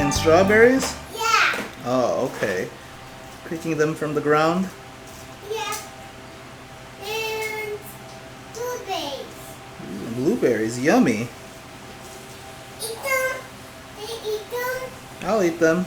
And strawberries? Yeah. Oh, okay. Picking them from the ground? Yeah. And blueberries. Blueberries, yummy. Eat them. They eat them. I'll eat them.